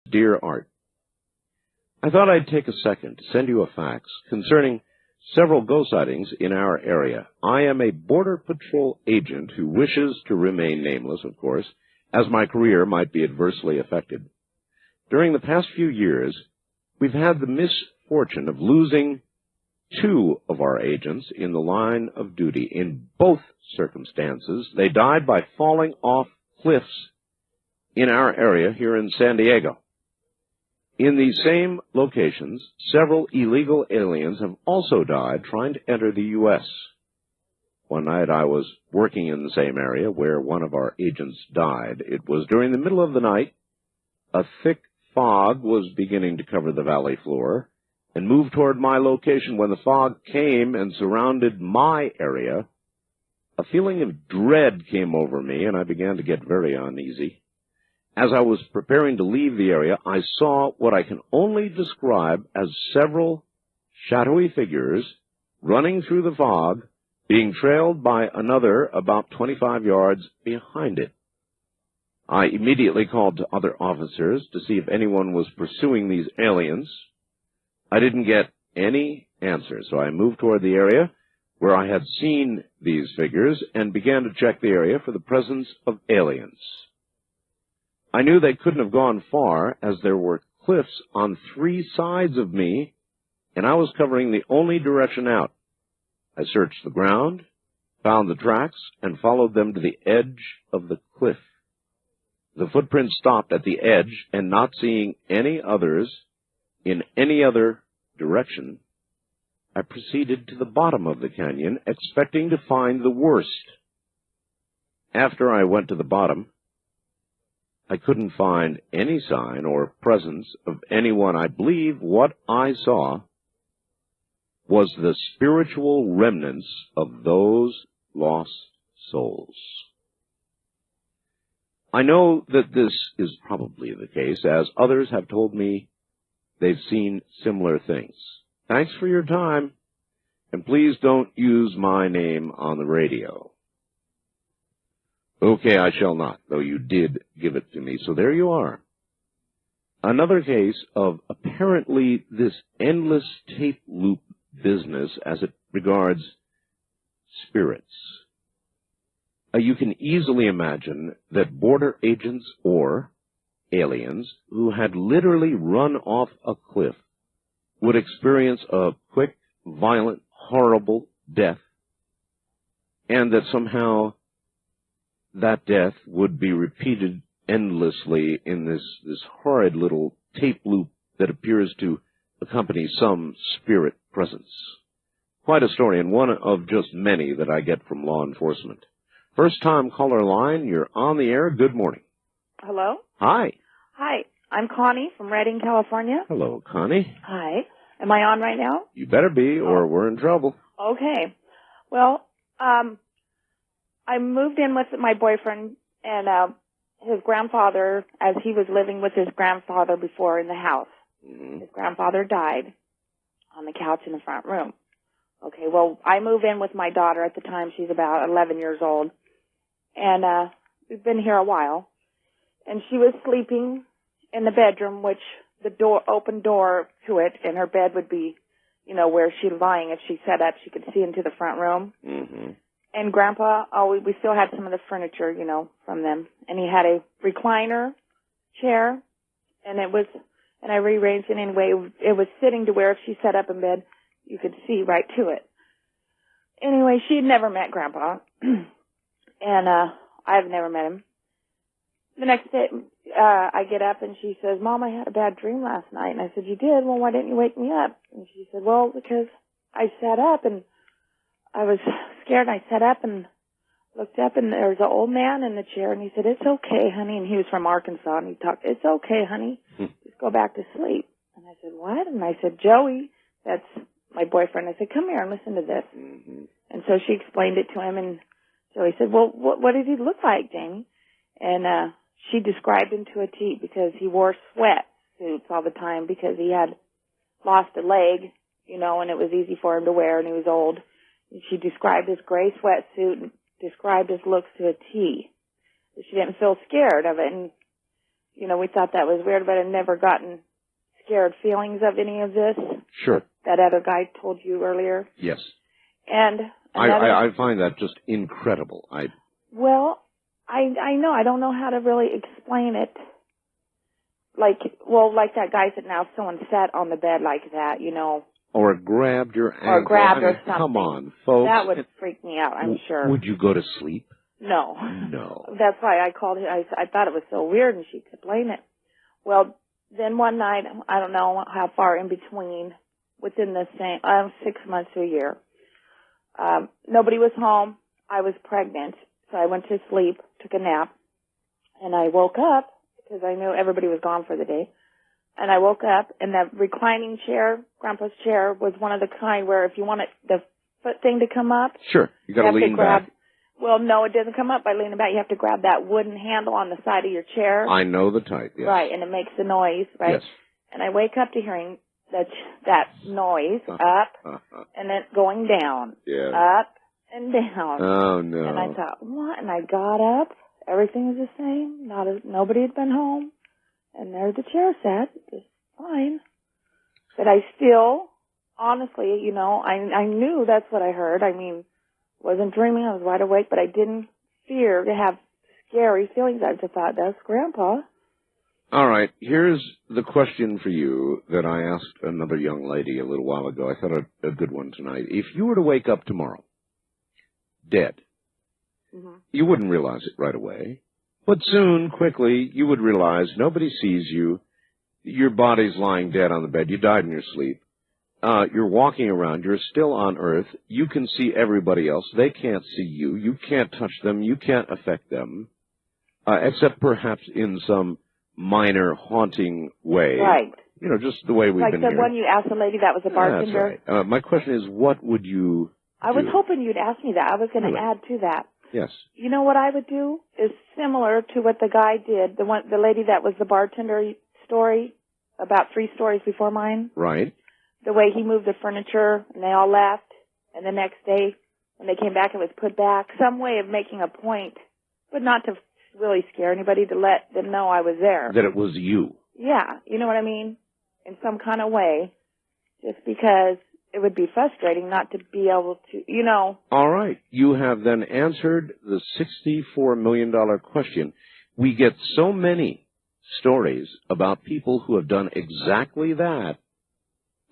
Dear Art, I thought I'd take a second to send you a fax concerning several ghost sightings in our area. I am a Border Patrol agent who wishes to remain nameless, of course, as my career might be adversely affected. During the past few years, we've had the misfortune of losing 2 of our agents in the line of duty. In both circumstances, they died by falling off cliffs in our area here in San Diego. In these same locations, several illegal aliens have also died trying to enter the U.S. One night I was working in the same area where one of our agents died. It was during the middle of the night. A thick fog was beginning to cover the valley floor and moved toward my location. When the fog came and surrounded my area, a feeling of dread came over me, and I began to get very uneasy. As I was preparing to leave the area, I saw what I can only describe as several shadowy figures running through the fog, being trailed by another about 25 yards behind it. I immediately called to other officers to see if anyone was pursuing these aliens. I didn't get any answer, so I moved toward the area where I had seen these figures and began to check the area for the presence of aliens. I knew they couldn't have gone far, as there were cliffs on 3 sides of me, and I was covering the only direction out. I searched the ground, found the tracks, and followed them to the edge of the cliff. The footprints stopped at the edge, and not seeing any others in any other direction, I proceeded to the bottom of the canyon, expecting to find the worst. After I went to the bottom, I couldn't find any sign or presence of anyone. I believe what I saw was the spiritual remnants of those lost souls. I know that this is probably the case, as others have told me they've seen similar things. Thanks for your time, and please don't use my name on the radio. Okay, I shall not, though you did give it to me, so there you are. Another case of apparently this endless tape loop business as it regards spirits. You can easily imagine that border agents or aliens who had literally run off a cliff would experience a quick, violent, horrible death, and that somehow that death would be repeated endlessly in this horrid little tape loop that appears to accompany some spirit presence. Quite a story, and one of just many that I get from law enforcement. First-time caller line, you're on the air. Good morning. Hello? Hi. Hi, I'm Connie from Redding, California. Hello, Connie. Hi. Am I on right now? You better be, or we're in trouble. Okay. Well, I moved in with my boyfriend and his grandfather, as he was living with his grandfather before in the house. Mm-hmm. His grandfather died on the couch in the front room. Okay, well, I move in with my daughter at the time. She's about 11 years old. And we've been here a while. And she was sleeping in the bedroom, which the open door to it, and her bed would be, where she's lying. If she sat up, she could see into the front room. Mm-hmm. And Grandpa, we still had some of the furniture, from them. And he had a recliner chair, and I rearranged it anyway. It was sitting to where if she sat up in bed, you could see right to it. Anyway, she had never met Grandpa, and I've never met him. The next day, I get up, and she says, Mom, I had a bad dream last night. And I said, you did? Well, why didn't you wake me up? And she said, well, because I sat up, and I was scared. I sat up and looked up, and there was an old man in the chair, and he said, it's okay, honey. And he was from Arkansas, and he talked, it's okay, honey. Just go back to sleep. And I said, what? And I said, Joey, that's my boyfriend. I said, come here and listen to this. Mm-hmm. And so she explained it to him, and Joey said, well, what did he look like, Jamie? And she described him to a T, because he wore sweatsuits all the time because he had lost a leg, and it was easy for him to wear, and he was old. And she described his gray sweatsuit and described his looks to a T. She didn't feel scared of it. And, you know, we thought that was weird, but I'd never gotten scared feelings of any of this. Sure. That other guy told you earlier. Yes. And I find that just incredible. Well, I know. I don't know how to really explain it. Like that guy said, now if someone sat on the bed like that, you know. Or grabbed your ankle. Or grabbed or something. Come on, folks. That would freak me out, I'm sure. Would you go to sleep? No. No. That's why I called her. I thought it was so weird, and she explained it. Well, then one night, I don't know how far in between, within the same, 6 months to a year, nobody was home. I was pregnant, so I went to sleep, took a nap, and I woke up because I knew everybody was gone for the day. And I woke up, and the reclining chair, Grandpa's chair, was one of the kind where if you want the foot thing to come up, sure, you got to lean back. Well, no, it doesn't come up by leaning back. You have to grab that wooden handle on the side of your chair. I know the type, yes. Right, and it makes a noise, right? Yes. And I wake up to hearing that noise up and then going down, up and down. Oh, no. And I thought, what? And I got up. Everything was the same. Nobody had been home. And there the chair sat, just fine. But I still, honestly, you know, I knew that's what I heard. I mean, wasn't dreaming. I was wide awake, but I didn't fear to have scary feelings. I just thought, that's Grandpa. All right. Here's the question for you that I asked another young lady a little while ago. I thought a good one tonight. If you were to wake up tomorrow, dead, you wouldn't realize it right away. But soon, quickly, you would realize nobody sees you. Your body's lying dead on the bed. You died in your sleep. You're walking around. You're still on Earth. You can see everybody else. They can't see you. You can't touch them. You can't affect them, except perhaps in some minor haunting way. Right. You know, just the way we've been here. Like the one you asked the lady that was a bartender? That's right. My question is, what would you I was hoping you'd ask me that. I was going to add to that. Yes. You know what I would do is similar to what the guy did, the lady that was the bartender story, about 3 stories before mine. Right. The way he moved the furniture and they all left, and the next day when they came back it was put back. Some way of making a point, but not to really scare anybody, to let them know I was there. That it was you. Yeah, you know what I mean? In some kind of way, just because it would be frustrating not to be able to, you know. All right. You have then answered the $64 million question. We get so many stories about people who have done exactly that.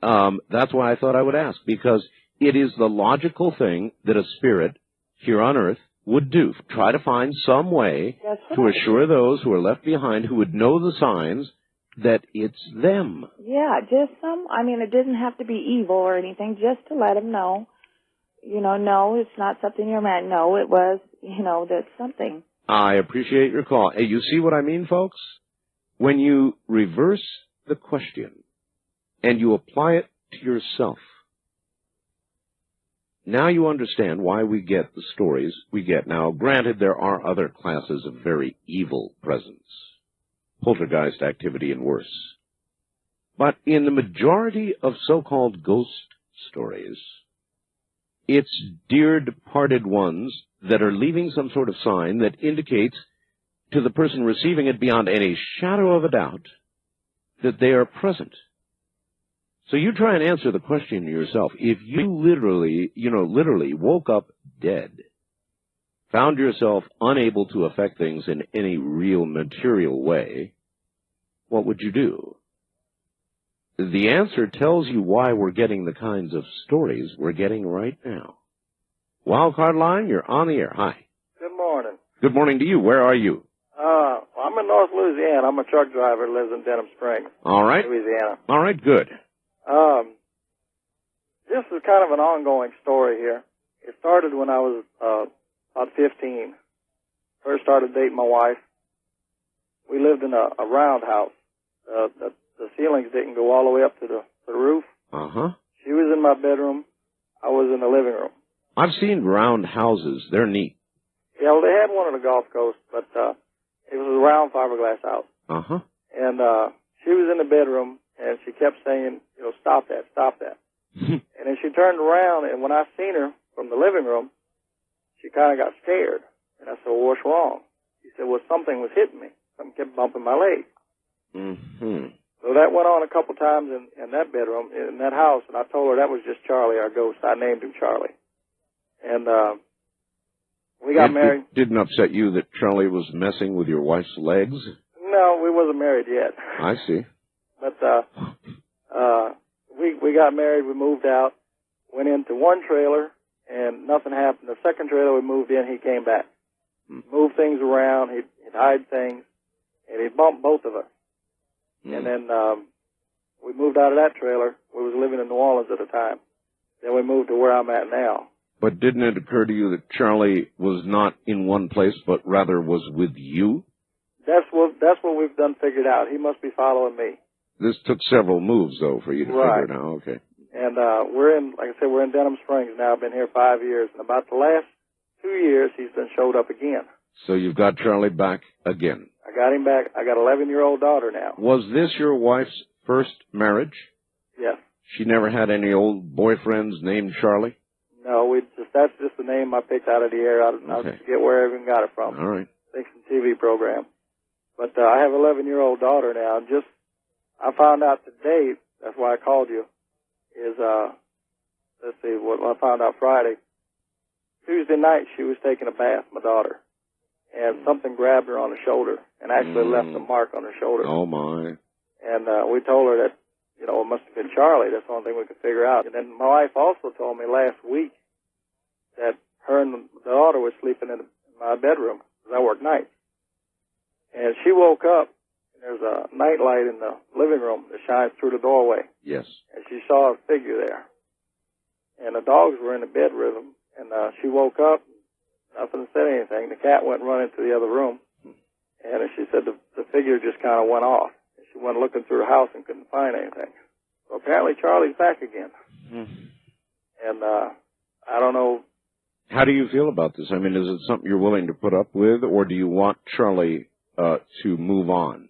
That's why I thought I would ask, because it is the logical thing that a spirit here on Earth would do. Try to find some way to assure those who are left behind who would know the signs that it's them. Yeah, just it didn't have to be evil or anything, just to let them know, you know, no, it's not something you're mad. No, it was, you know, that's something. I appreciate your call. Hey, you see what I mean, folks? When you reverse the question and you apply it to yourself, now you understand why we get the stories we get. Now, granted, there are other classes of very evil presence, poltergeist activity and worse. But in the majority of so-called ghost stories, it's dear departed ones that are leaving some sort of sign that indicates to the person receiving it beyond any shadow of a doubt that they are present. So you try and answer the question yourself. If you literally woke up dead, found yourself unable to affect things in any real material way, what would you do? The answer tells you why we're getting the kinds of stories we're getting right now. Wildcard Line, you're on the air. Hi. Good morning. Good morning to you. Where are you? I'm in North Louisiana. I'm a truck driver who lives in Denham Springs, all right. Louisiana. All right, good. This is kind of an ongoing story here. It started when I was about 15. First started dating my wife. We lived in a roundhouse. The ceilings didn't go all the way up to the roof. Uh-huh. She was in my bedroom. I was in the living room. I've seen round houses. They're neat. Yeah, well, they had one on the Gulf Coast, but it was a round fiberglass house. Uh-huh. And she was in the bedroom, and she kept saying, you know, stop that, stop that. And then she turned around, and when I seen her from the living room, she kind of got scared. And I said, well, what's wrong? She said, well, something was hitting me. Something kept bumping my leg. Mm-hmm. So that went on a couple times in that bedroom, in that house, and I told her that was just Charlie, our ghost. I named him Charlie. And we got married. It didn't upset you that Charlie was messing with your wife's legs? No, we wasn't married yet. I see. But we got married, we moved out, went into one trailer, and nothing happened. The second trailer we moved in, he came back. Moved things around, he'd hide things, and he'd bump both of us. And then we moved out of that trailer. We was living in New Orleans at the time. Then we moved to where I'm at now. But didn't it occur to you that Charlie was not in one place, but rather was with you? That's what we've done figured out. He must be following me. This took several moves, though, for you to figure it out. Okay. And we're in, like I said, we're in Denham Springs now. I've been here 5 years. And about the last 2 years, he's been showed up again. So you've got Charlie back again. I got him back. I got an 11-year-old daughter now. Was this your wife's first marriage? Yes. She never had any old boyfriends named Charlie? No, that's just the name I picked out of the air. I forget where I even got it from. All right. Fiction TV program. But I have an 11-year-old daughter now. And I found out today, that's why I called you, is, let's see, what I found out Friday. Tuesday night, she was taking a bath, my daughter. And something grabbed her on the shoulder and actually left a mark on her shoulder. Oh, my. And we told her that, it must have been Charlie. That's the only thing we could figure out. And then my wife also told me last week that her and the daughter was sleeping in my bedroom because I work nights. And she woke up, and there's a night light in the living room that shines through the doorway. Yes. And she saw a figure there. And the dogs were in the bedroom, and she woke up. Nothing said anything. The cat went running to the other room, and she said the figure just kind of went off. She went looking through the house and couldn't find anything. So apparently Charlie's back again. And I don't know. How do you feel about this? I mean, is it something you're willing to put up with, or do you want Charlie to move on?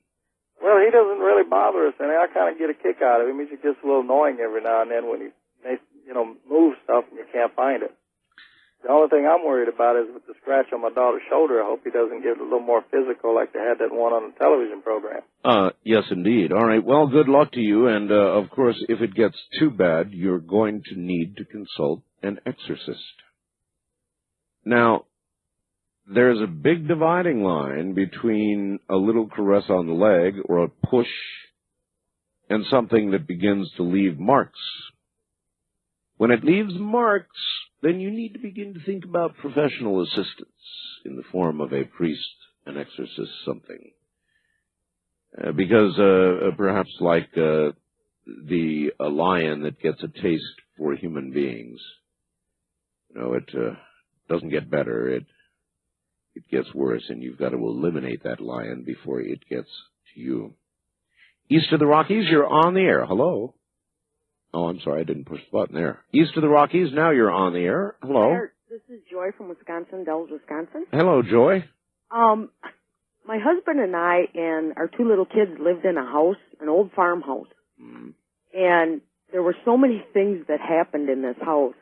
Well, he doesn't really bother us, and I kind of get a kick out of him. He just gets a little annoying every now and then when he moves stuff and you can't find it. The only thing I'm worried about is with the scratch on my daughter's shoulder, I hope he doesn't get a little more physical like they had that one on the television program. Yes, indeed. All right. Well, good luck to you. And, of course, if it gets too bad, you're going to need to consult an exorcist. Now, there's a big dividing line between a little caress on the leg or a push and something that begins to leave marks. When it leaves marks, then you need to begin to think about professional assistance in the form of a priest, an exorcist, something. Because perhaps like a lion that gets a taste for human beings, it doesn't get better. It gets worse, and you've got to eliminate that lion before it gets to you. East of the Rockies, you're on the air. Hello. Oh, I'm sorry, I didn't push the button there. East of the Rockies, now you're on the air. Hello. This is Joy from Wisconsin, Dells, Wisconsin. Hello, Joy. My husband and I and our two little kids lived in a house, an old farmhouse. And there were so many things that happened in this house.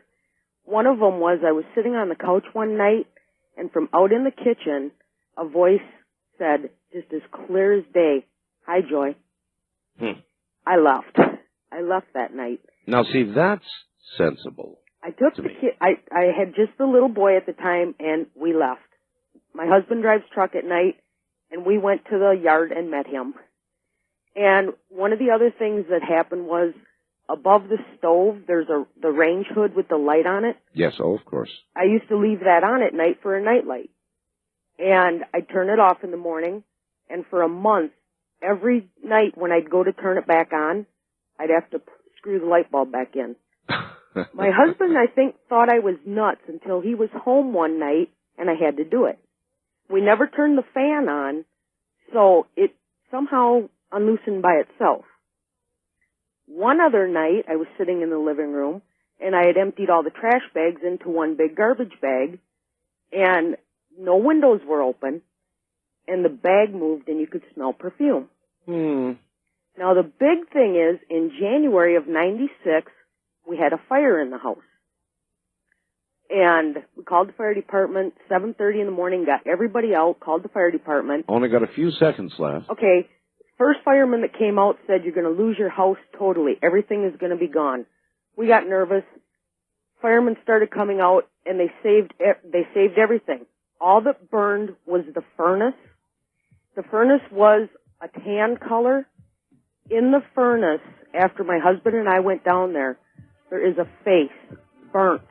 One of them was I was sitting on the couch one night, and from out in the kitchen, a voice said, just as clear as day, "Hi, Joy." I left. I left that night. Now, see, that's sensible. I took the kid. I had just the little boy at the time, and we left. My husband drives truck at night, and we went to the yard and met him. And one of the other things that happened was above the stove, there's the range hood with the light on it. Yes, of course. I used to leave that on at night for a night light. And I'd turn it off in the morning, and for a month, every night when I'd go to turn it back on, I'd have to screw the light bulb back in. My husband, I think, thought I was nuts until he was home one night and I had to do it. We never turned the fan on, so it somehow unloosened by itself. One other night, I was sitting in the living room and I had emptied all the trash bags into one big garbage bag, and no windows were open, and the bag moved and you could smell perfume. Now, the big thing is, in January of '96, we had a fire in the house. And we called the fire department, 7:30 in the morning, got everybody out, called the fire department. Only got a few seconds left. Okay, First fireman that came out said, you're going to lose your house totally. Everything is going to be gone. We got nervous. Firemen started coming out, and they saved everything. All that burned was the furnace. The furnace was a tan color. In the furnace, after my husband and I went down there, there is a face burnt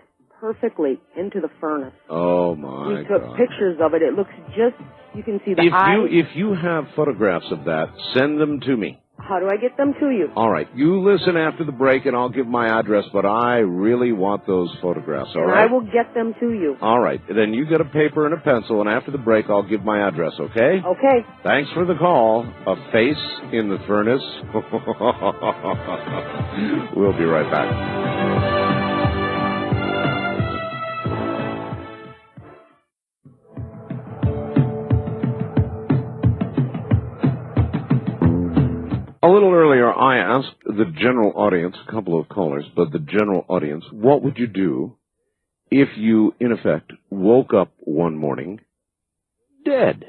perfectly into the furnace. Oh, my We took God. pictures of it. It looks just, you can see the eyes. If you have photographs of that, send them to me. How do I get them to you? All right. You listen after the break, and I'll give my address, but I really want those photographs, all And right? I will get them to you. All right. Then you get a paper and a pencil, and after the break, I'll give my address, okay? Okay. Thanks for the call. A face in the furnace. We'll be right back. A little earlier, I asked the general audience, a couple of callers, but the general audience, what would you do if you, in effect, woke up one morning dead?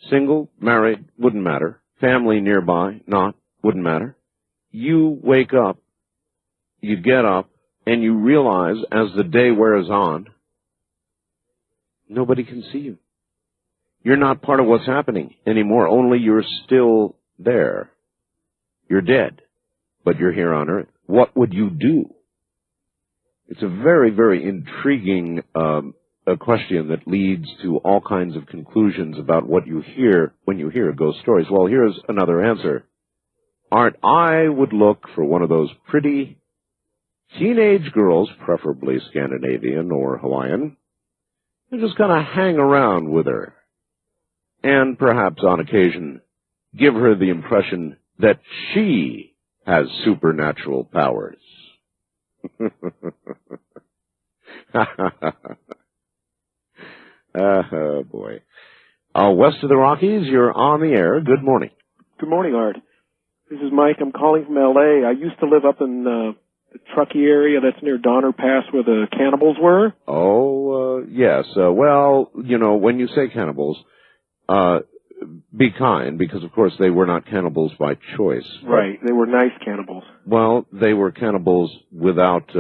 Single, married, wouldn't matter. Family nearby, not, wouldn't matter. You wake up, you get up, and you realize as the day wears on, nobody can see you. You're not part of what's happening anymore, only you're still there. You're dead, but you're here on Earth. What would you do? It's a very, very intriguing a question that leads to all kinds of conclusions about what you hear when you hear ghost stories. Well, here's another answer. Art, I would look for one of those pretty teenage girls, preferably Scandinavian or Hawaiian, and just kind of hang around with her. And perhaps on occasion give her the impression that she has supernatural powers. Oh, boy. West of the Rockies, you're on the air. Good morning. Good morning, Art. This is Mike. I'm calling from L.A. I used to live up in the Truckee area that's near Donner Pass where the cannibals were. Oh, yes. Well, you know, when you say cannibals, be kind, because, of course, they were not cannibals by choice. Right. They were nice cannibals. Well, they were cannibals without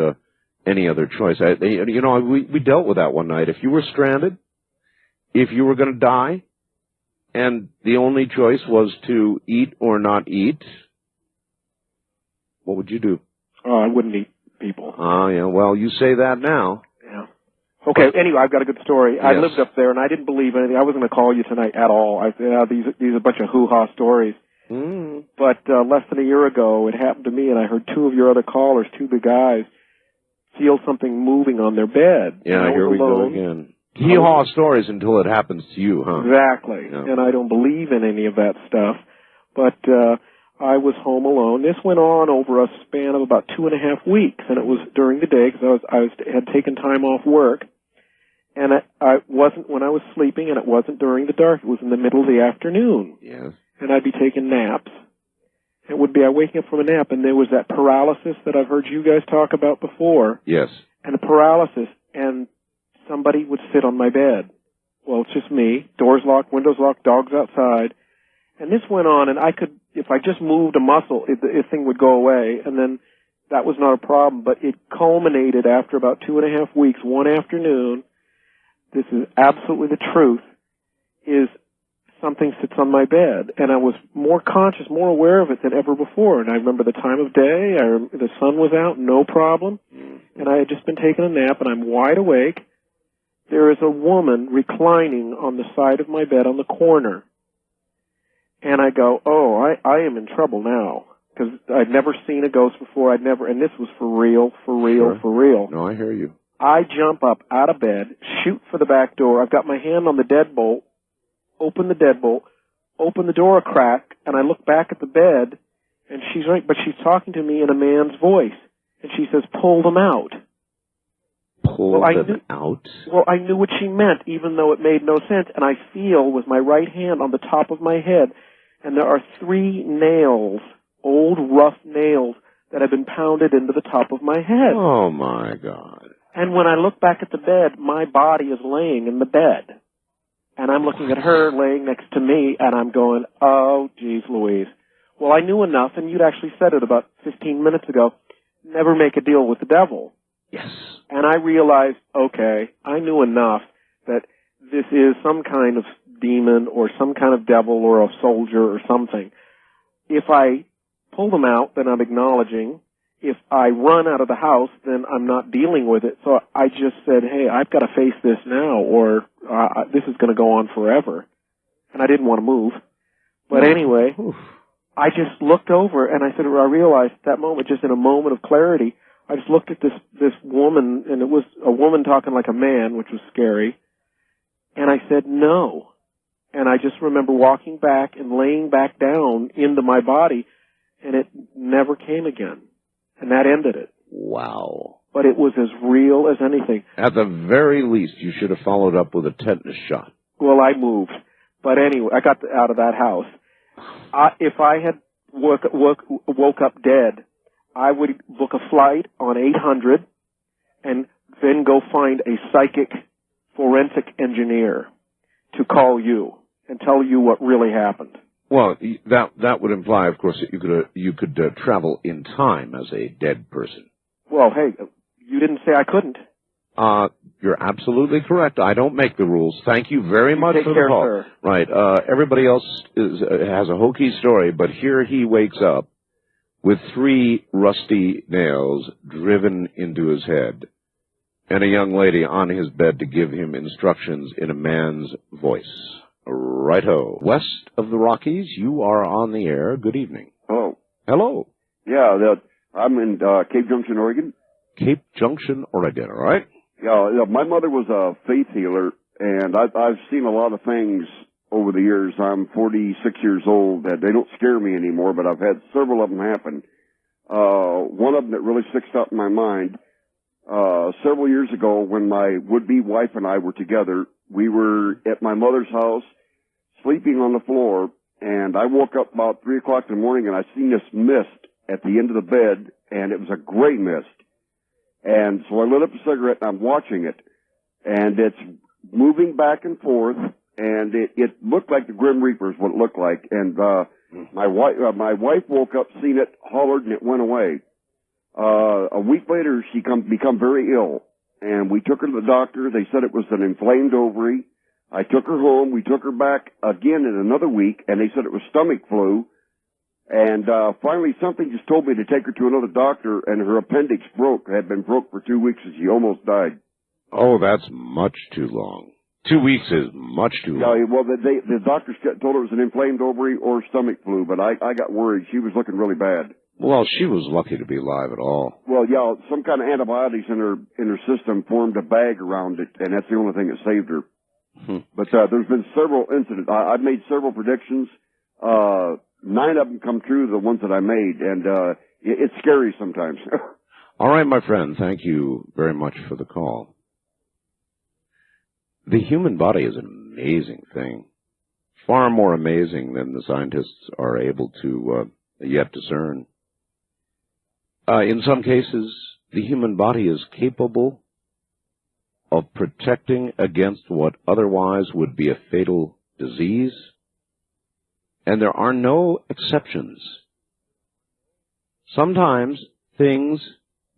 any other choice. We dealt with that one night. If you were stranded, if you were going to die, and the only choice was to eat or not eat, what would you do? Oh, I wouldn't eat people. Oh, yeah. Well, you say that now. Yeah. Okay, anyway, I've got a good story. I Yes. lived up there, and I didn't believe anything. I wasn't going to call you tonight at all. These are a bunch of hoo-ha stories. Mm. But less than a year ago, it happened to me, and I heard two of your other callers, two big guys, feel something moving on their bed. Yeah, and I here was we go alone. again. Hee-haw stories until it happens to you, huh? Exactly. Yeah. And I don't believe in any of that stuff. But I was home alone. This went on over a span of about 2.5 weeks, and it was during the day because I had taken time off work. And I wasn't when I was sleeping, and it wasn't during the dark. It was in the middle of the afternoon. Yes. And I'd be taking naps. It would be I waking up from a nap, and there was that paralysis that I've heard you guys talk about before. Yes. And the paralysis, and somebody would sit on my bed. Well, it's just me. Doors locked, windows locked, dogs outside. And this went on, and I could, if I just moved a muscle, the thing would go away, and then that was not a problem. But it culminated after about 2.5 weeks, one afternoon. This is absolutely the truth, is something sits on my bed. And I was more conscious, more aware of it than ever before. And I remember the time of day, the sun was out, no problem. And I had just been taking a nap, and I'm wide awake. There is a woman reclining on the side of my bed on the corner. And I go, oh, I am in trouble now. Because I'd never seen a ghost before. And this was for real, Sure. for real. No, I hear you. I jump up out of bed, shoot for the back door. I've got my hand on the deadbolt, open the deadbolt, open the door a crack, and I look back at the bed, and she's right, but she's talking to me in a man's voice. And she says, pull them out. Pull them out? Well, I knew what she meant, even though it made no sense. And I feel with my right hand on the top of my head, and there are 3 nails, old rough nails, that have been pounded into the top of my head. Oh, my God. And when I look back at the bed, my body is laying in the bed. And I'm looking at her laying next to me, and I'm going, oh, geez Louise. Well, I knew enough, and you'd actually said it about 15 minutes ago, never make a deal with the devil. Yes. And I realized, okay, I knew enough that this is some kind of demon or some kind of devil or a soldier or something. If I pull them out, then I'm acknowledging. If I run out of the house, then I'm not dealing with it. So I just said, hey, I've got to face this now, or this is going to go on forever. And I didn't want to move. But anyway, I just looked over, and I realized at that moment, just in a moment of clarity, I just looked at this woman, and it was a woman talking like a man, which was scary. And I said, no. And I just remember walking back and laying back down into my body, and it never came again. And that ended it. Wow. But it was as real as anything. At the very least, you should have followed up with a tetanus shot. Well, I moved. But anyway, I got out of that house. If I had woke up dead, I would book a flight on 800 and then go find a psychic forensic engineer to call you and tell you what really happened. Well, that would imply, of course, that you could travel in time as a dead person. Well, hey, you didn't say I couldn't. You're absolutely correct. I don't make the rules. Thank you very much for the call. Sir. Right. Everybody else has a hokey story, but here he wakes up with 3 rusty nails driven into his head and a young lady on his bed to give him instructions in a man's voice. Righto. West of the Rockies, you are on the air. Good evening. Oh. Hello. Yeah, I'm in Cape Junction, Oregon. Cape Junction, Oregon, all right? Yeah, my mother was a faith healer, and I've seen a lot of things over the years. I'm 46 years old. They don't scare me anymore, but I've had several of them happen. One of them that really sticks out in my mind, several years ago when my would-be wife and I were together, we were at my mother's house, sleeping on the floor, and I woke up about 3 o'clock in the morning, and I seen this mist at the end of the bed, and it was a gray mist. And so I lit up a cigarette, and I'm watching it, and it's moving back and forth, and it looked like the Grim Reaper is what it looked like. And my wife woke up, seen it, hollered, and it went away. A week later, she become very ill, and we took her to the doctor. They said it was an inflamed ovary. I took her home. We took her back again in another week, and they said it was stomach flu. And finally, something just told me to take her to another doctor, and her appendix had been broke for 2 weeks, and she almost died. Oh, that's much too long. 2 weeks is much too long. Yeah, well, the doctors told her it was an inflamed ovary or stomach flu, but I got worried. She was looking really bad. Well, she was lucky to be alive at all. Well, yeah, some kind of antibiotics in her system formed a bag around it, and that's the only thing that saved her. But there's been several incidents. I've made several predictions. 9 of them come true, the ones that I made, and it's scary sometimes. All right, my friend, thank you very much for the call. The human body is an amazing thing, far more amazing than the scientists are able to yet discern. In some cases, the human body is capable of protecting against what otherwise would be a fatal disease, and there are no exceptions. Sometimes things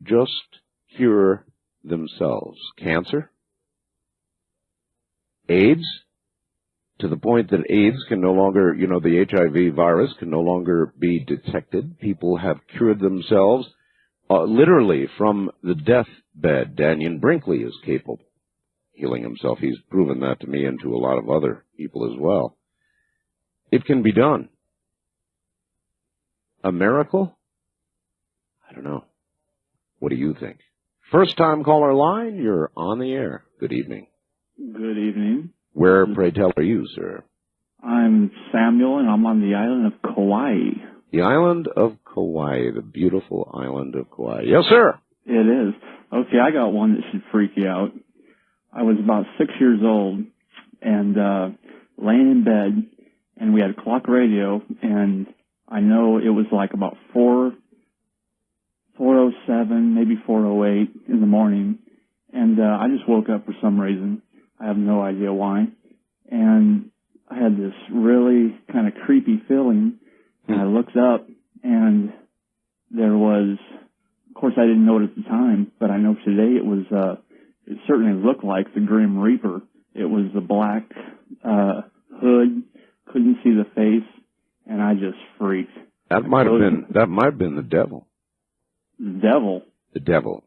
just cure themselves. Cancer, AIDS, to the point that AIDS can no longer, the HIV virus can no longer be detected. People have cured themselves literally from the deathbed. Daniel Brinkley is capable of healing himself. He's proven that to me and to a lot of other people as well. It can be done. A miracle? I don't know. What do you think? First time caller line, you're on the air. Good evening. Good evening. Where, pray tell, are you, sir? I'm Samuel, and I'm on the island of Kauai. The island of Kauai, the beautiful island of Kauai. Yes, sir. It is. Okay, I got one that should freak you out. I was about 6 years old and laying in bed, and we had a clock radio, and I know it was like about 4:07, maybe 4:08 in the morning, and I just woke up for some reason. I have no idea why. and I had this really kind of creepy feeling, and I looked up, and there was, of course I didn't know it at the time, but I know today it was, it certainly looked like the Grim Reaper. It was the black hood, couldn't see the face, and I just freaked. That might have been the devil. The devil? The devil.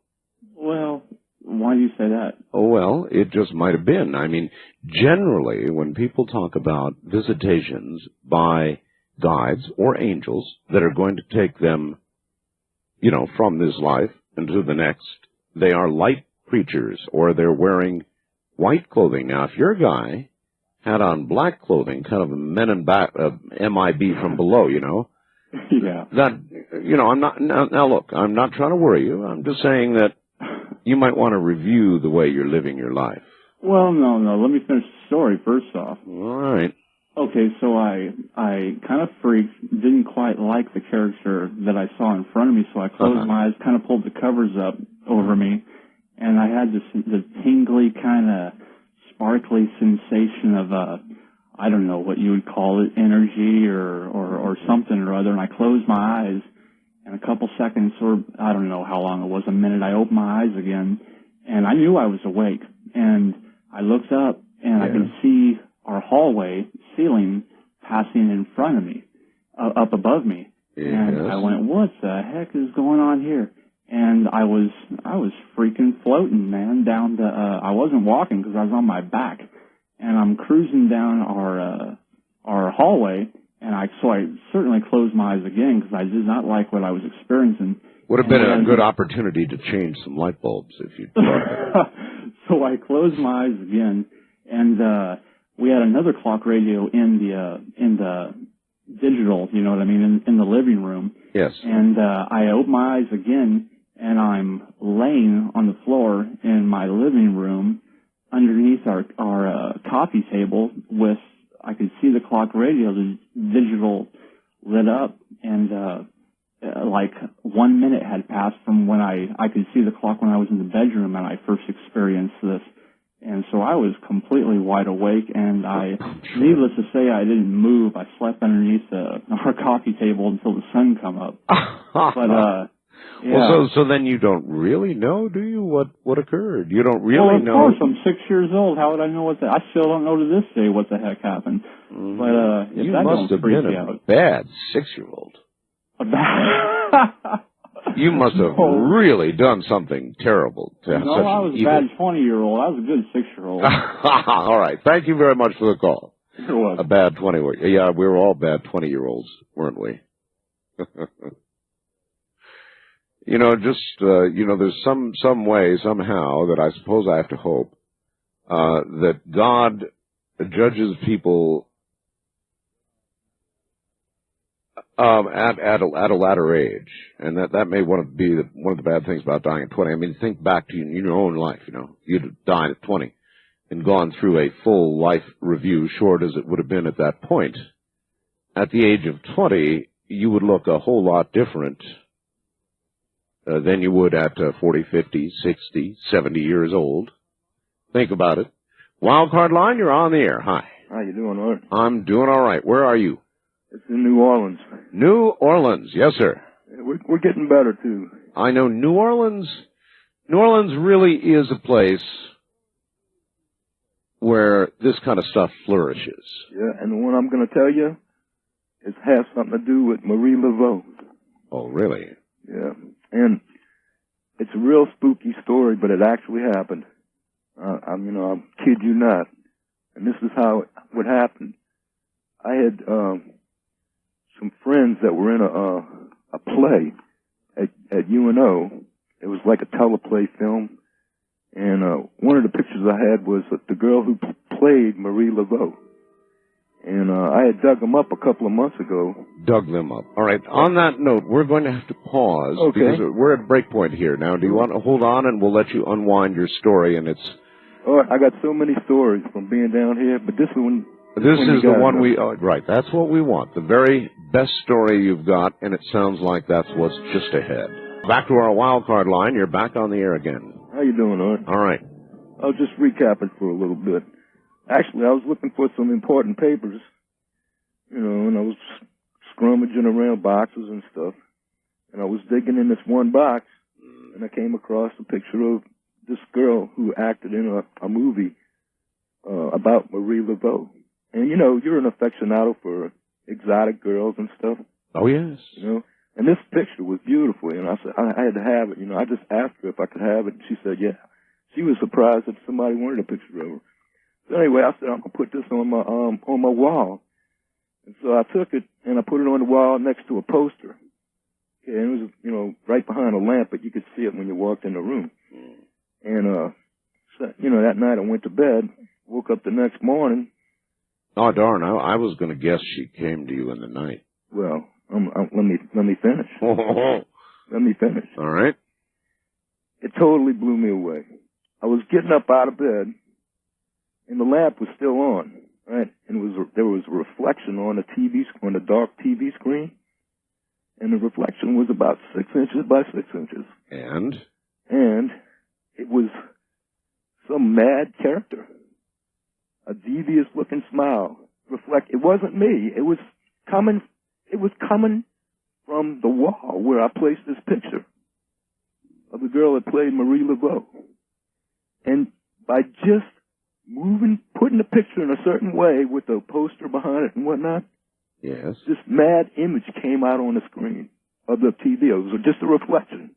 Well, why do you say that? Oh, well, it just might have been. I mean, generally, when people talk about visitations by guides or angels that are going to take them, you know, from this life into the next, they are light creatures, or they're wearing white clothing. Now, if your guy had on black clothing, kind of a men in back, MIB from below, you know, yeah. that, you know, I'm not, now look, I'm not trying to worry you. I'm just saying that you might want to review the way you're living your life. Well, no, let me finish the story first off. All right. Okay, so I kind of freaked, didn't quite like the character that I saw in front of me, so I closed my eyes, kind of pulled the covers up over me, and I had the tingly kind of sparkly sensation of I don't know what you would call it, energy or something or other, and I closed my eyes, and a couple seconds, or I don't know how long it was, a minute, I opened my eyes again, and I knew I was awake, and I looked up, and I could see our hallway ceiling passing in front of me, up above me. Yes. And I went, what the heck is going on here? And I was freaking floating, man, down the, I wasn't walking because I was on my back. And I'm cruising down our hallway, and I certainly closed my eyes again because I did not like what I was experiencing. Would have been a good opportunity to change some light bulbs if you'd So I closed my eyes again, and we had another clock radio in the digital, you know what I mean, in the living room. Yes. And I opened my eyes again, and I'm laying on the floor in my living room underneath our coffee table with, I could see the clock radio, the digital lit up, and like 1 minute had passed from when I could see the clock when I was in the bedroom and I first experienced this. And so I was completely wide awake, and needless to say, I didn't move. I slept underneath our coffee table until the sun come up. But, yeah. Well, so then you don't really know, do you, what occurred? You don't really know? Well, of course, I'm 6 years old. How would I know I still don't know to this day what the heck happened. Mm-hmm. But, if you that must don't have freak been you a out. bad 6-year-old. A bad... You must have really done something terrible to have such an evil... No, I was a bad 20-year-old. I was a good 6-year-old. All right. Thank you very much for the call. You're welcome. A bad 20... Yeah, we were all bad 20-year-olds, weren't we? You know, just, there's some way, somehow, that I suppose I have to hope, that God judges people at a latter age, and that may be one of the bad things about dying at 20. I mean, think back to your own life. You know, you'd have died at 20 and gone through a full life review, short as it would have been at that point. At the age of 20, you would look a whole lot different than you would at 40, 50, 60, 70 years old. Think about it. Wildcard line, you're on the air. Hi. How you doing, Art? I'm doing all right. Where are you? It's in New Orleans. New Orleans, yes, sir. We're getting better, too. I know New Orleans really is a place where this kind of stuff flourishes. Yeah, and the one I'm going to tell you, it has something to do with Marie Laveau. Oh, really? Yeah, and it's a real spooky story, but it actually happened. I kid you not. And this is how it would happen. I had some friends that were in a play at UNO. It was like a teleplay film, and one of the pictures I had was the girl who played Marie Laveau. And I had dug them up a couple of months ago. Dug them up. All right. On that note, we're going to have to pause because we're at break point here now. Do you want to hold on, and we'll let you unwind your story? And it's. Oh, I got so many stories from being down here, but this one. This is the one we, right, that's what we want. The very best story you've got, and it sounds like that's what's just ahead. Back to our wild card line. You're back on the air again. How you doing, Art? All right. I'll just recap it for a little bit. Actually, I was looking for some important papers, you know, and I was scrummaging around boxes and stuff. And I was digging in this one box, and I came across a picture of this girl who acted in a movie about Marie Laveau. And, you know, you're an aficionado for exotic girls and stuff. Oh, yes. You know, and this picture was beautiful, and I said I had to have it. You know, I just asked her if I could have it, and she said, yeah. She was surprised that somebody wanted a picture of her. So anyway, I said, I'm going to put this on my wall. And so I took it, and I put it on the wall next to a poster. Okay, and it was, you know, right behind a lamp, but you could see it when you walked in the room. And, so, you know, that night I went to bed, woke up the next morning. Oh, darn, I was going to guess she came to you in the night. Well, let me finish. Let me finish. All right. It totally blew me away. I was getting up out of bed, and the lamp was still on, right? And there was a reflection on the dark TV screen, and the reflection was about 6 inches by 6 inches. And it was some mad character, a devious-looking smile. It wasn't me. It was coming from the wall where I placed this picture of the girl that played Marie Laveau. And by just putting the picture in a certain way with the poster behind it and whatnot, yes, this mad image came out on the screen of the TV. It was just a reflection.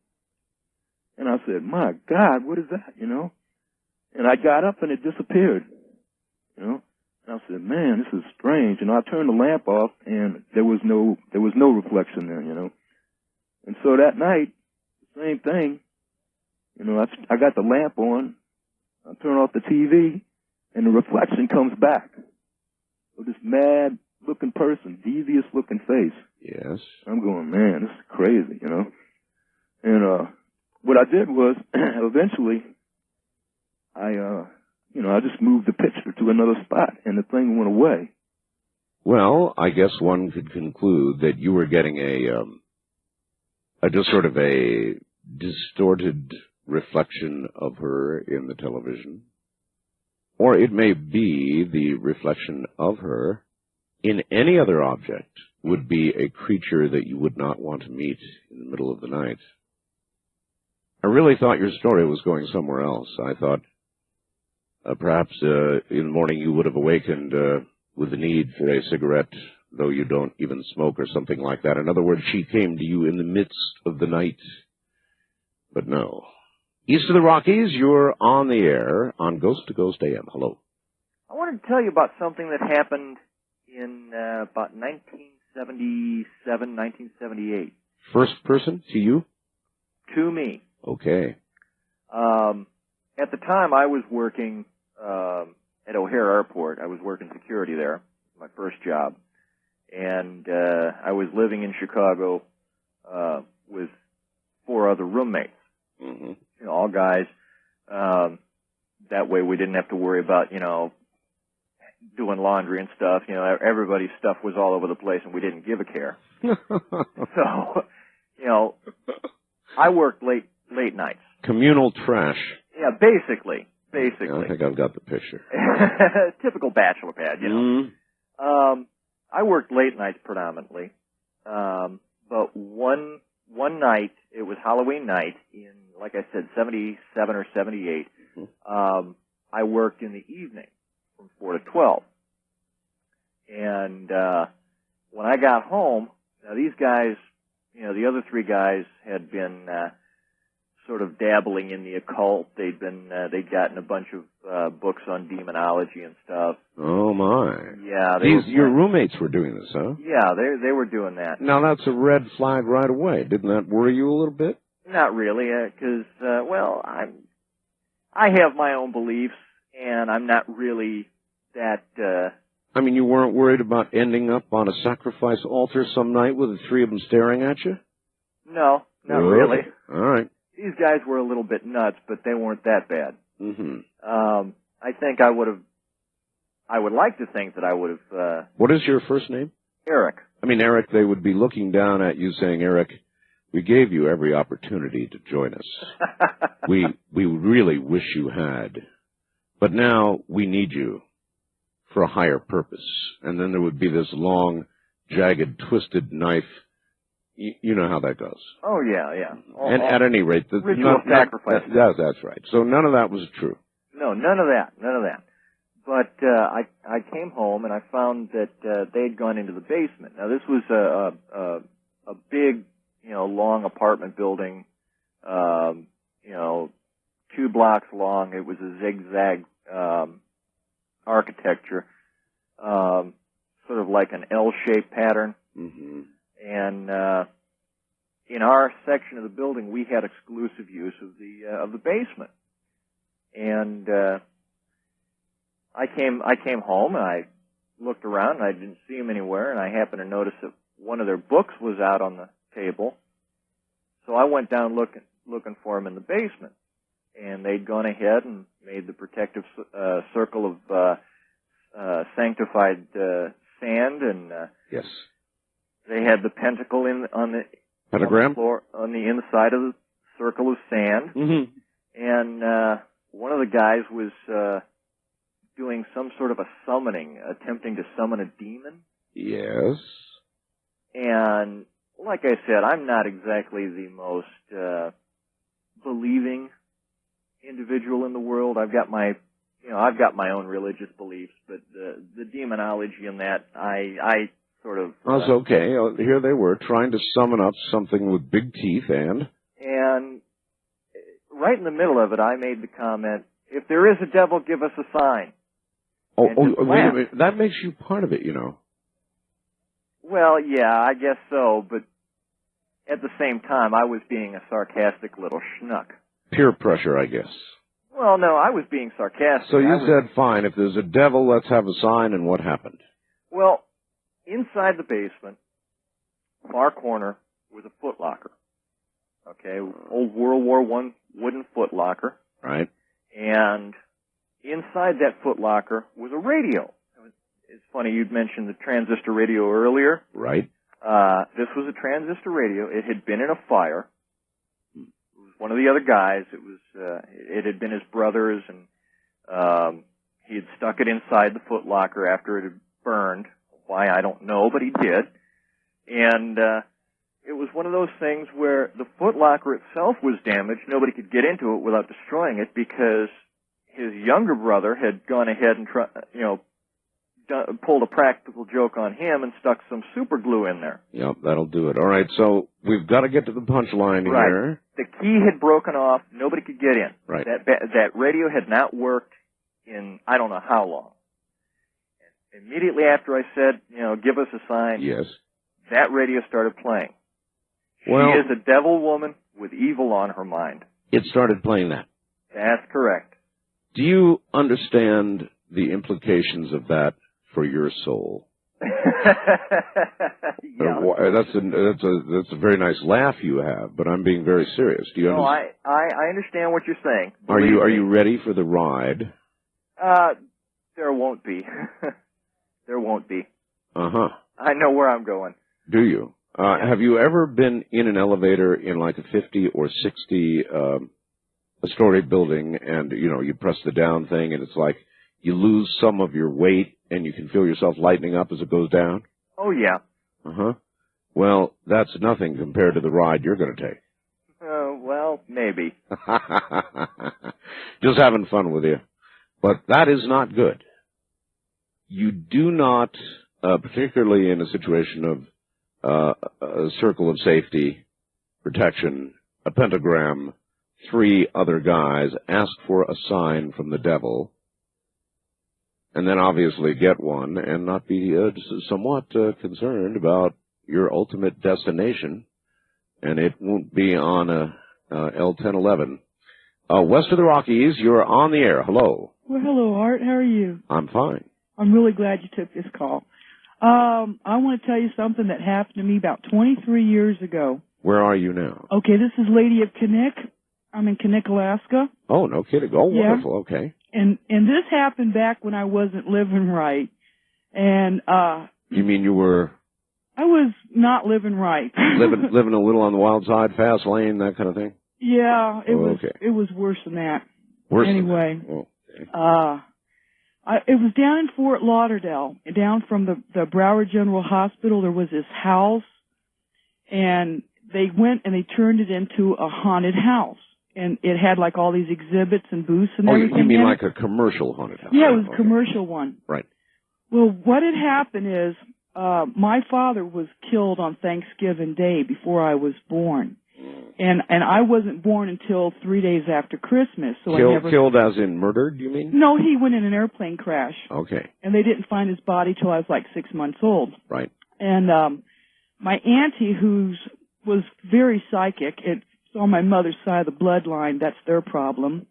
And I said, my God, what is that, you know? And I got up and it disappeared, you know? And I said, man, this is strange. And I turned the lamp off and there was no reflection there, you know? And so that night, same thing, you know, I got the lamp on, I turn off the TV, and the reflection comes back of this mad-looking person, devious-looking face. Yes. I'm going, man, this is crazy, you know. And what I did was, eventually, I just moved the picture to another spot, and the thing went away. Well, I guess one could conclude that you were getting just sort of a distorted reflection of her in the television. Or it may be the reflection of her in any other object would be a creature that you would not want to meet in the middle of the night. I really thought your story was going somewhere else. I thought perhaps in the morning you would have awakened with the need for a cigarette, though you don't even smoke or something like that. In other words, she came to you in the midst of the night. But no. East of the Rockies, you're on the air on Ghost to Ghost AM. Hello. I wanted to tell you about something that happened in about 1977, 1978. First person to you? To me. Okay. At the time, I was working at O'Hare Airport. I was working security there, my first job. And I was living in Chicago with 4 other roommates. Mm-hmm. You know, all guys. That way we didn't have to worry about, you know, doing laundry and stuff. You know, everybody's stuff was all over the place and we didn't give a care. So, you know, I worked late nights. Communal trash. Yeah, basically. I think I've got the picture. Typical bachelor pad, you know. Mm. I worked late nights predominantly. But one night, it was Halloween night in, like I said, 77 or 78. Mm-hmm. I worked in the evening from 4 to 12. And when I got home, now these guys, you know, the other 3 guys had been sort of dabbling in the occult. They'd gotten a bunch of books on demonology and stuff. Oh my! Yeah, your roommates were doing this, huh? Yeah, they were doing that. Now that's a red flag right away. Didn't that worry you a little bit? Not really, because well, I have my own beliefs, and I'm not really that. I mean, you weren't worried about ending up on a sacrifice altar some night with the 3 of them staring at you? No, not really. All right. These guys were a little bit nuts, but they weren't that bad. Mm-hmm. I think I would like to think that I would have... What is your first name? Eric. I mean, Eric, they would be looking down at you saying, Eric, we gave you every opportunity to join us. We really wish you had. But now we need you. for a higher purpose. And then there would be this long, jagged, twisted knife. You know how that goes. Oh, yeah. And at any rate, ritual sacrifice. That's right. So none of that was true. No, none of that. But I came home and I found that they'd gone into the basement. Now this was a big, long apartment building, 2 blocks long. It was a zigzag architecture, sort of like an L-shaped pattern. Mm-hmm. And in our section of the building, we had exclusive use of the basement. And I came home and I looked around and I didn't see him anywhere, and I happened to notice that one of their books was out on the table. So I went down looking for him in the basement, and they'd gone ahead and made the protective circle of sanctified sand, and yes, they had the pentacle on the pentagram floor on the inside of the circle of sand, mm-hmm. and one of the guys was doing some sort of a summoning, attempting to summon a demon. Yes. And like I said, I'm not exactly the most believing individual in the world. I've got my own religious beliefs, but the demonology in that, I sort of... That's okay. Here they were, trying to summon up something with big teeth and right in the middle of it, I made the comment, if there is a devil, give us a sign. Wait a minute. That makes you part of it, Well, yeah, I guess so, but at the same time, I was being a sarcastic little schnuck. Peer pressure, I guess. Well, no, I was being sarcastic. So you said, fine, if there's a devil, let's have a sign, and what happened? Well, inside the basement, far corner, was a footlocker. Okay, old World War I wooden footlocker. Right. And inside that footlocker was a radio. It's funny, you'd mentioned the transistor radio earlier. Right. This was a transistor radio. It had been in a fire. It was one of the other guys. It had been his brother's, and he had stuck it inside the footlocker after it had burned. Why, I don't know, but he did. And it was one of those things where the footlocker itself was damaged. Nobody could get into it without destroying it because his younger brother had gone ahead and pulled a practical joke on him and stuck some super glue in there. Yep, that'll do it. All right, so we've got to get to the punchline here. The key had broken off. Nobody could get in. Right. That radio had not worked in I don't know how long. And immediately after I said, give us a sign, yes, that radio started playing. Well, she is a devil woman with evil on her mind. It started playing that. That's correct. Do you understand the implications of that for your soul? Yeah. That's a very nice laugh you have, but I'm being very serious. Do you understand? No, I understand what you're saying. Are you ready for the ride? There won't be. There won't be. Uh-huh. I know where I'm going. Do you? Have you ever been in an elevator in like a 50 or 60 a story building, and you press the down thing and it's like you lose some of your weight and you can feel yourself lightening up as it goes down? Oh yeah. Uh-huh. Well, that's nothing compared to the ride you're going to take. Well, maybe. Just having fun with you. But that is not good. You do not, particularly in a situation of a circle of safety, protection, a pentagram, 3 other guys, ask for a sign from the devil, and then obviously get one and not be somewhat concerned about your ultimate destination, and it won't be on a L1011. West of the Rockies, you're on the air. Hello. Well, hello, Art. How are you? I'm fine. I'm really glad you took this call. I want to tell you something that happened to me about 23 years ago. Where are you now? Okay, this is Lady of Kinnick. I'm in Kinnick, Alaska. Oh, no kidding. Oh, yeah. Wonderful. Okay. And this happened back when I wasn't living right. And you mean you were... I was not living right. living a little on the wild side, fast lane, that kind of thing? Yeah, it okay. It was worse than that. Worse anyway, than that. Oh, okay. It was down in Fort Lauderdale, down from the Broward General Hospital. There was this house, and they went and they turned it into a haunted house. And it had like all these exhibits and booths and everything. Oh, you mean in like it. a commercial haunted house? Yeah, it was a Okay. commercial one. Right. Well, what had happened is my father was killed on Thanksgiving Day before I was born. And I wasn't born until 3 days after Christmas. So I never... Killed as in murdered, you mean? No, he went in an airplane crash. Okay. And they didn't find his body till I was like 6 months old. Right. And my auntie, who was very psychic, it's on my mother's side of the bloodline, that's their problem.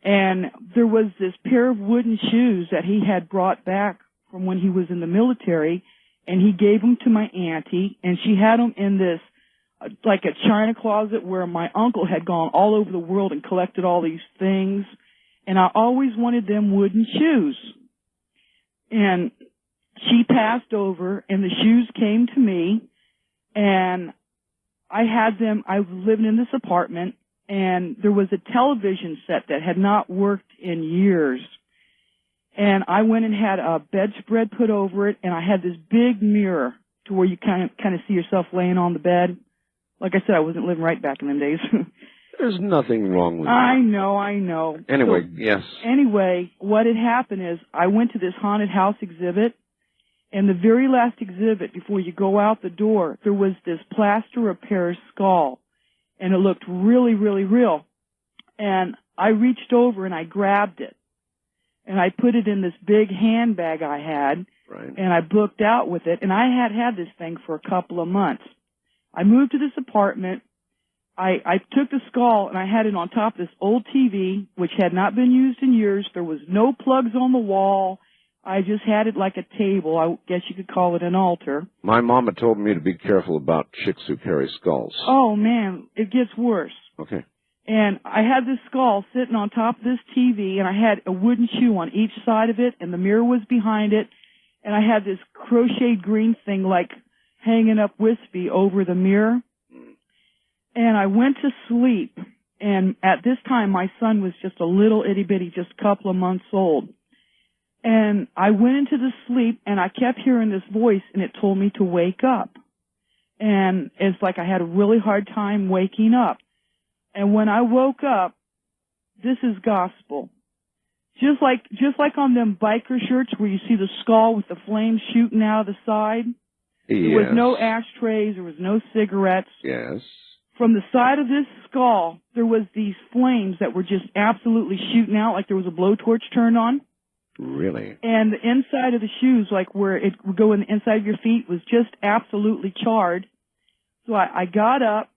And there was this pair of wooden shoes that he had brought back from when he was in the military, and he gave them to my auntie, and she had them in this, like a china closet where my uncle had gone all over the world and collected all these things, and I always wanted them wooden shoes. And she passed over, and the shoes came to me, and I had them. I was living in this apartment, and there was a television set that had not worked in years. And I went and had a bedspread put over it, and I had this big mirror to where you kind of see yourself laying on the bed. Like I said, I wasn't living right back in them days. There's nothing wrong with that. I know. Anyway, So, yes. Anyway, what had happened is I went to this haunted house exhibit, and the very last exhibit before you go out the door, there was this plaster of Paris skull, and it looked really, really real. And I reached over and I grabbed it, and I put it in this big handbag I had, right. And I booked out with it, and I had this thing for a couple of months. I moved to this apartment. I took the skull and I had it on top of this old TV, which had not been used in years. There was no plugs on the wall. I just had it like a table. I guess you could call it an altar. My mama told me to be careful about chicks who carry skulls. Oh, man, it gets worse. Okay. And I had this skull sitting on top of this TV, and I had a wooden shoe on each side of it, and the mirror was behind it, and I had this crocheted green thing like hanging up wispy over the mirror. And I went to sleep, and at this time my son was just a little itty-bitty, just a couple of months old. And I went into the sleep, and I kept hearing this voice, and it told me to wake up. And it's like I had a really hard time waking up. And when I woke up, this is gospel. Just like on them biker shirts where you see the skull with the flames shooting out of the side. Yes. There was no ashtrays, there was no cigarettes. Yes. From the side of this skull, there was these flames that were just absolutely shooting out like there was a blowtorch turned on. Really? And the inside of the shoes, like where it would go in the inside of your feet, was just absolutely charred. So I got up,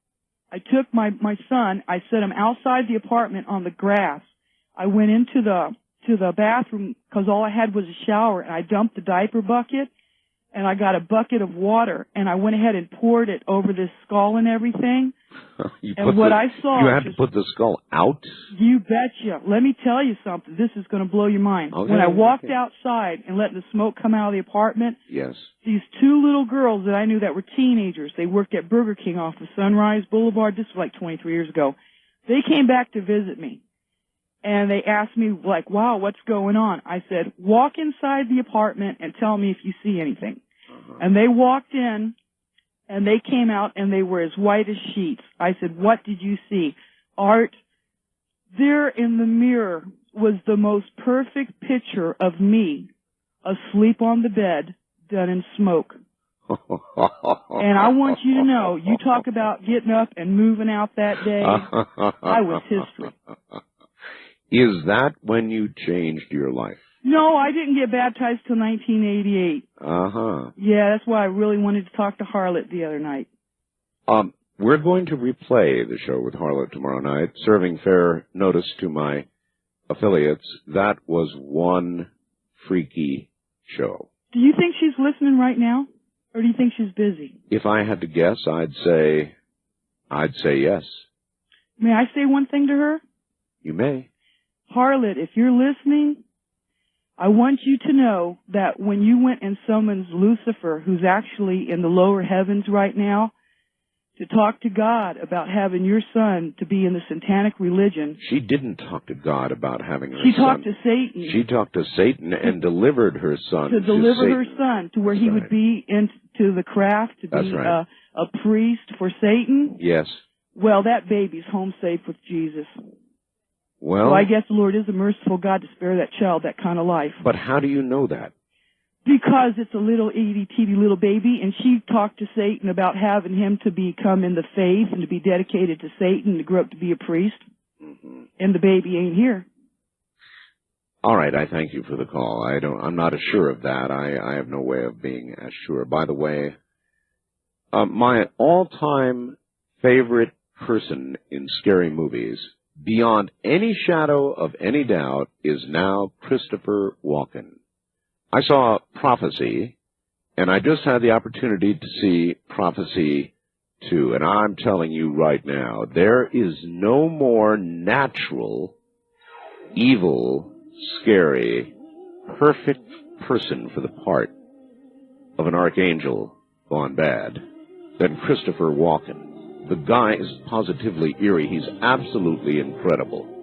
I took my son, I set him outside the apartment on the grass. I went into the bathroom because all I had was a shower, and I dumped the diaper bucket, and I got a bucket of water, and I went ahead and poured it over this skull and everything. I saw... You had to put the skull out? You betcha. Let me tell you something. This is going to blow your mind. Okay, when I walked outside and let the smoke come out of the apartment, yes, these two little girls that I knew that were teenagers, they worked at Burger King off of Sunrise Boulevard. This was like 23 years ago. They came back to visit me. And they asked me, like, wow, what's going on? I said, walk inside the apartment and tell me if you see anything. And they walked in, and they came out, and they were as white as sheets. I said, what did you see? Art, there in the mirror was the most perfect picture of me asleep on the bed, done in smoke. And I want you to know, you talk about getting up and moving out that day, I was history. Is that when you changed your life? No, I didn't get baptized till 1988. Uh-huh. Yeah, that's why I really wanted to talk to Harlot the other night. We're going to replay the show with Harlot tomorrow night, serving fair notice to my affiliates. That was one freaky show. Do you think she's listening right now? Or do you think she's busy? If I had to guess, I'd say yes. May I say one thing to her? You may. Harlot, if you're listening, I want you to know that when you went and summoned Lucifer, who's actually in the lower heavens right now, to talk to God about having your son to be in the satanic religion. She didn't talk to God about having her son. She talked to Satan. She talked to Satan and delivered her son to deliver Satan. her son to where he would be into the craft to That's be right. a priest for Satan. Yes. Well, that baby's home safe with Jesus. Well, So I guess the Lord is a merciful God to spare that child that kind of life. but how do you know that? Because it's a little itty-teeny little baby, and she talked to Satan about having him to become in the faith and to be dedicated to Satan, to grow up to be a priest. Mm-hmm. And the baby ain't here. All right, I thank you for the call. I'm not as sure of that. I have no way of being as sure. By the way, my all-time favorite person in scary movies, beyond any shadow of any doubt, is now Christopher Walken. I saw Prophecy, and I just had the opportunity to see Prophecy 2, and I'm telling you right now, there is no more natural, evil, scary, perfect person for the part of an archangel gone bad than Christopher Walken. The guy is positively eerie. He's absolutely incredible.